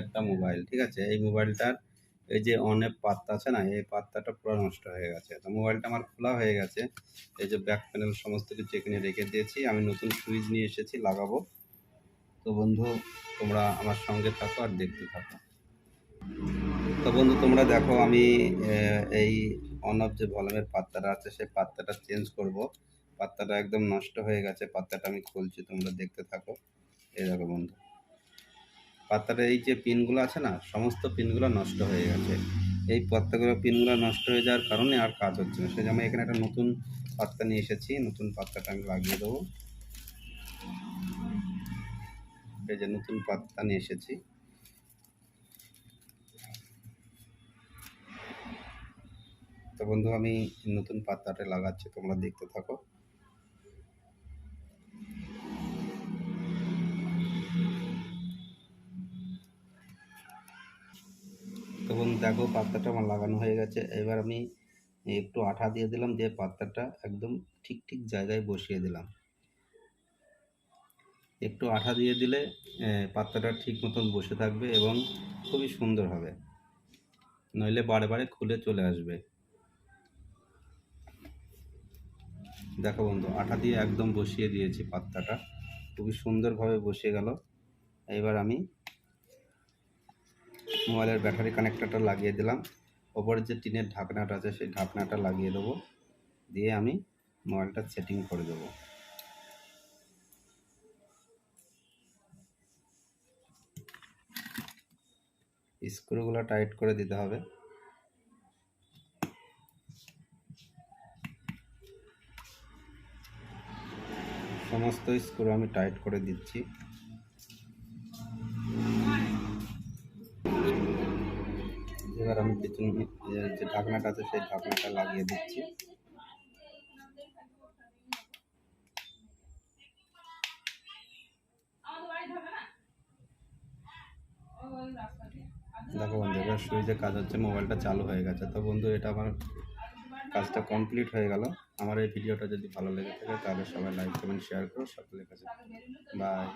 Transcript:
একটা মোবাইল, ঠিক আছে? এই মোবাইলটার এই যে অনেক পাত্তা আছে না, এই পাত্তাটা পুরো নষ্ট হয়ে গেছে। তো মোবাইলটা আমার খোলা হয়ে গেছে। এই যে ব্যাক প্যানেল সমস্ত কিছু এখানে রেখে দিয়েছি। আমি নতুন সুইচ নিয়ে এসেছি, লাগাবো। তো বন্ধু, তোমরা আমার সঙ্গে থাকো আর দেখতে থাকো। তো বন্ধু, তোমরা দেখো, আমি এই অন অফ যে ভলিউমের পাত্তাটা আছে সেই পাত্তাটা চেঞ্জ করব। পাত্তাটা একদম নষ্ট হয়ে গেছে, পাত্তাটা আমি খুলছি, তোমরা দেখতে থাকো। এই দেখো বন্ধু, পাত্তাটা এই যে পিনগুলো আছে না, সমস্ত পিনগুলো নষ্ট হয়ে গেছে। এই পিনগুলো নষ্ট হয়ে যাওয়ার কারণে আর কাজ হচ্ছে না। সেই জন্য আমি এখানে একটা নতুন পাত্তা নিয়ে এসেছি, নতুন পাত্তাটা আমি লাগিয়ে দেবো। এই যে নতুন পাত্তা নিয়ে এসেছি। তো বন্ধু, আমি নতুন পাত্তাটা লাগাচ্ছি, তোমরা দেখতে থাকো। তো বন্ধু দেখো, পাত্তাটা আমার লাগানো হয়ে গেছে। এবার আমি একটু আঠা দিয়ে দিলাম, দিয়ে পাত্তাটা একদম ঠিক ঠিক জায়গায় বসিয়ে দিলাম। একটু আঠা দিয়ে দিলে পাত্তাটা ঠিক মতন বসে থাকবে এবং খুবই সুন্দর হবে, নইলে বারে বারে খুলে চলে আসবে। দেখো বন্ধু, আঠা দিয়ে একদম বসিয়ে দিয়েছি, পাত্তাটা খুবই সুন্দরভাবে বসে গেল। এবার আমি মোবাইলের ব্যাটারি কানেক্টরটা লাগিয়ে দিলাম। ওপরে যে টিনের ঢাকনাটা আছে সেই ঢাকনাটা লাগিয়ে দেবো, দিয়ে আমি মোবাইলটা সেটিং করে দেবো। স্ক্রুগুলো টাইট করে দিতে হবে। সমস্ত স্ক্রু আমি টাইট করে দিচ্ছি। এবার আমি পিছনে যে ঢাকনাটা আছে সেই ঢাকনাটা লাগিয়ে দিচ্ছি। দেখো বন্ধু, এবার সুইচে কাজ হচ্ছে, মোবাইলটা চালু হয়ে গেছে। তো বন্ধু, এটা আমার কাজটা কমপ্লিট হয়ে গেল। আমার এই ভিডিওটা যদি ভালো লেগে থাকে তাহলে সবাই লাইক কমেন্ট শেয়ার করো। সকলের কাছে বাই।